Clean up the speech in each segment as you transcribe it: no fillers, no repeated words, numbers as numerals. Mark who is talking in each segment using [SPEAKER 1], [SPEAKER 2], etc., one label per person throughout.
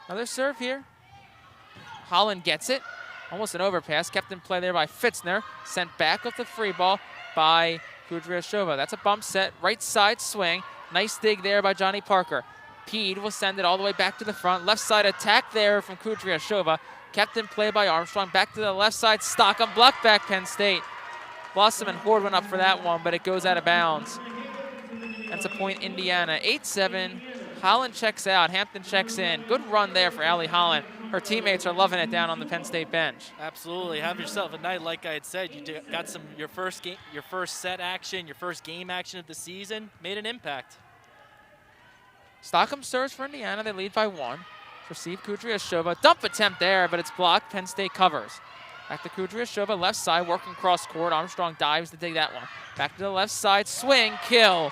[SPEAKER 1] Another serve here. Holland gets it. Almost an overpass. Kept in play there by Fitzner. Sent back with the free ball by Kudryashova. That's a bump set. Right side swing. Nice dig there by Johnny Parker. Pede will send it all the way back to the front. Left side attack there from Kudryashova. Kept in play by Armstrong. Back to the left side. Stockham blocked back Penn State. Blossom and Horde went up for that one, but it goes out of bounds. That's a point, Indiana. 8-7. Holland checks out. Hampton checks in. Good run there for Allie Holland. Her teammates are loving it down on the Penn State bench.
[SPEAKER 2] Absolutely. Have yourself a night. Like I had said, you got your first game, your first set action, your first game action of the season. Made an impact.
[SPEAKER 1] Stockham serves for Indiana. They lead by 1. Receive Kudryashova. Dump attempt there, but it's blocked. Penn State covers. Back to Kudryashova, left side, working cross court. Armstrong dives to take that one. Back to the left side, swing, kill.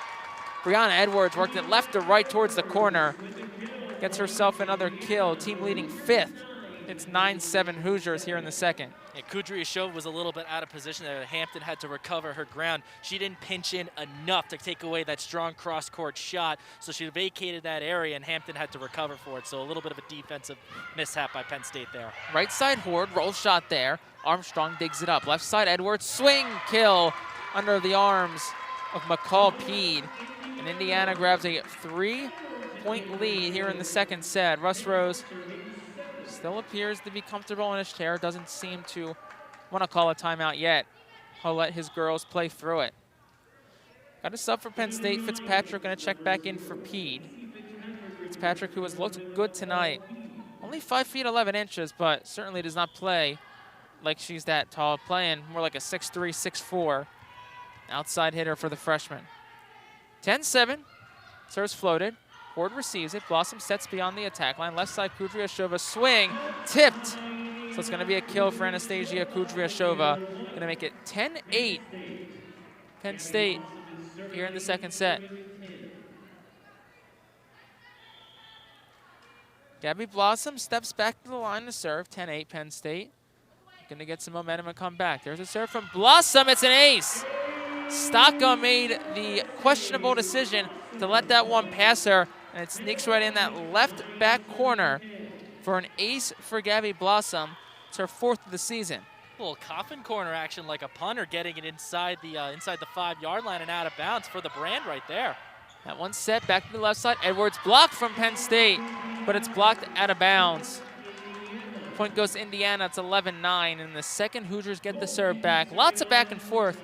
[SPEAKER 1] Brianna Edwards worked it left to right towards the corner. Gets herself another kill, team leading 5th. It's 9-7 Hoosiers here in the second.
[SPEAKER 2] Yeah, Kudryashova was a little bit out of position there. Hampton had to recover her ground. She didn't pinch in enough to take away that strong cross-court shot, so she vacated that area, and Hampton had to recover for it. So a little bit of a defensive mishap by Penn State there.
[SPEAKER 1] Right side Horde, roll shot there. Armstrong digs it up. Left side Edwards, swing, kill under the arms of McCall Pede. And Indiana grabs a 3-point lead here in the second set. Russ Rose still appears to be comfortable in his chair. Doesn't seem to want to call a timeout yet. He'll let his girls play through it. Got a sub for Penn State. Fitzpatrick going to check back in for Pede. Fitzpatrick, who has looked good tonight. Only 5 feet 11 inches, but certainly does not play like she's that tall. Playing more like a 6'3", 6'4". Outside hitter for the freshman. 10-7. Serves floated. Horde receives it. Blossom sets beyond the attack line. Left side Kudryashova swing. Tipped. So it's going to be a kill for Anastasia Kudryashova. Going to make it 10-8. Penn State here in the second set. Gabby Blossom steps back to the line to serve. 10-8 Penn State. Going to get some momentum and come back. There's a serve from Blossom. It's an ace. Stockham made the questionable decision to let that one pass her, and it sneaks right in that left back corner for an ace for Gabby Blossom. It's her 4th of the season.
[SPEAKER 2] A little coffin corner action like a punter, getting it inside the 5-yard line and out of bounds for the brand right there.
[SPEAKER 1] That one set back to the left side. Edwards blocked from Penn State, but it's blocked out of bounds. Point goes to Indiana. It's 11-9. In the second, Hoosiers get the serve back. Lots of back and forth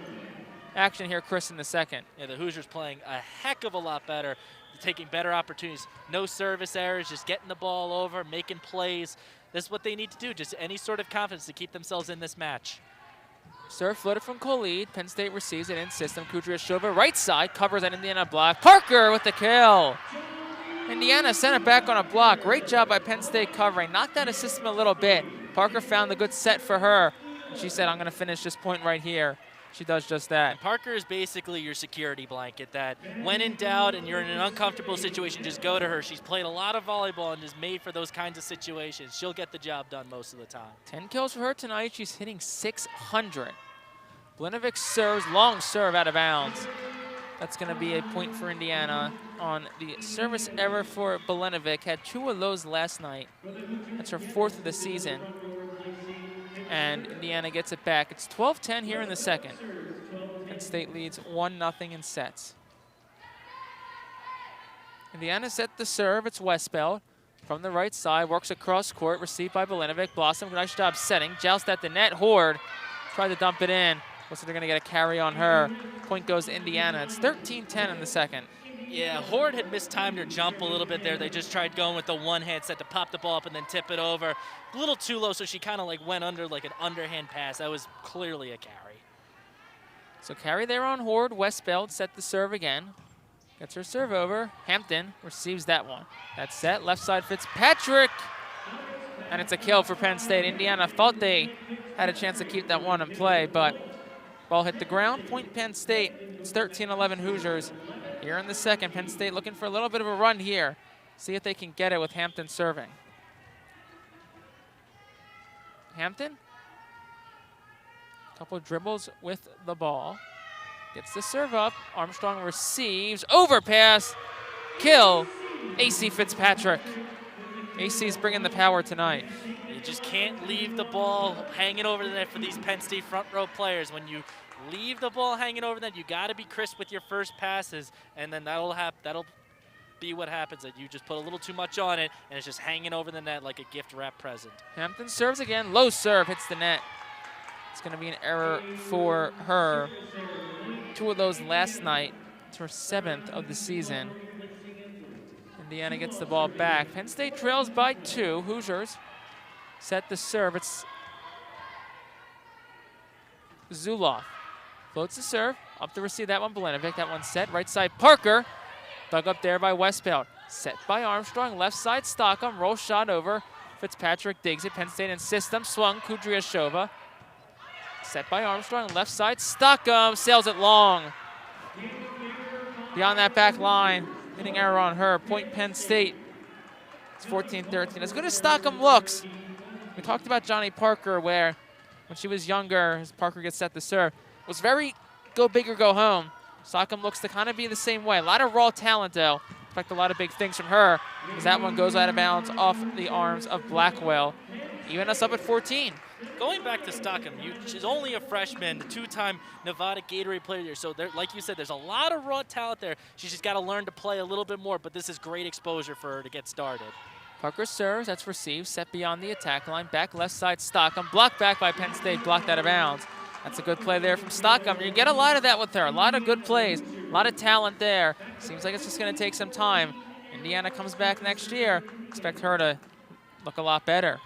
[SPEAKER 1] action here, Chris, in the second.
[SPEAKER 2] Yeah, the Hoosiers playing a heck of a lot better, taking better opportunities. No service errors, just getting the ball over, making plays. This is what they need to do, just any sort of confidence to keep themselves in this match.
[SPEAKER 1] Serve floated from Khalid. Penn State receives it in system. Kudryashova, right side, covers that Indiana block. Parker with the kill. Indiana sent it back on a block. Great job by Penn State covering. Knocked out of system a little bit. Parker found the good set for her. She said, I'm going to finish this point right here. She does just that.
[SPEAKER 2] And Parker is basically your security blanket that when in doubt and you're in an uncomfortable situation, just go to her. She's played a lot of volleyball and is made for those kinds of situations. She'll get the job done most of the time.
[SPEAKER 1] 10 kills for her tonight. She's hitting 600. Blinovic serves, long serve out of bounds. That's going to be a point for Indiana on the service error for Blinovic. Had 2 of those last night. That's her 4th of the season. And Indiana gets it back. It's 12-10 here in the second. Penn State leads 1-0 in sets. Indiana set the serve. It's Westbeld from the right side. Works across court. Received by Blinovic. Blossom, nice job setting. Joust at the net. Horde tried to dump it in. Looks like they're going to get a carry on her. Point goes to Indiana. It's 13-10 in the second.
[SPEAKER 2] Yeah, Horde had mistimed her jump a little bit there. They just tried going with the one-hand set to pop the ball up and then tip it over. A little too low, so she kind of like went under like an underhand pass. That was clearly a carry.
[SPEAKER 1] So carry there on Horde. Westbeld set the serve again. Gets her serve over. Hampton receives that one. That's set. Left side Fitzpatrick. And it's a kill for Penn State. Indiana thought they had a chance to keep that one in play, but ball hit the ground. Point Penn State. It's 13-11 Hoosiers. Here in the second, Penn State looking for a little bit of a run here. See if they can get it with Hampton serving. Hampton, a couple of dribbles with the ball. Gets the serve up. Armstrong receives. Overpass. Kill. AC Fitzpatrick. AC's bringing the power tonight.
[SPEAKER 2] You just can't leave the ball hanging over the net for these Penn State front row players. When you leave the ball hanging over the net, you got to be crisp with your first passes, and then that'll be what happens. That you just put a little too much on it, and it's just hanging over the net like a gift wrap present.
[SPEAKER 1] Hampton serves again. Low serve hits the net. It's going to be an error for her. 2 of those last night. It's her 7th of the season. Indiana gets the ball back. Penn State trails by 2. Hoosiers set the serve. It's Zuloff. Floats the serve. Up to receive that one, Belenovic. That one set. Right side, Parker. Dug up there by Westbound. Set by Armstrong. Left side, Stockham. Roll shot over. Fitzpatrick digs it. Penn State in system. Swung. Kudryashova. Set by Armstrong. Left side, Stockham. Sails it long. Beyond that back line. Hitting error on her. Point Penn State. It's 14-13. As good as Stockham looks, we talked about Johnny Parker, where when she was younger, as Parker gets set to serve, was very go big or go home. Stockham looks to kind of be the same way. A lot of raw talent, though. Expect a lot of big things from her, as that one goes out of bounds off the arms of Blackwell. Even us up at 14.
[SPEAKER 2] Going back to Stockham, she's only a freshman, the 2-time Nevada Gatorade player there. So, like you said, there's a lot of raw talent there. She's just got to learn to play a little bit more, but this is great exposure for her to get started.
[SPEAKER 1] Parker serves, that's received, set beyond the attack line. Back left side, Stockham. Blocked back by Penn State, blocked out of bounds. That's a good play there from Stockham. You get a lot of that with her, a lot of good plays, a lot of talent there. Seems like it's just going to take some time. Indiana comes back next year. Expect her to look a lot better.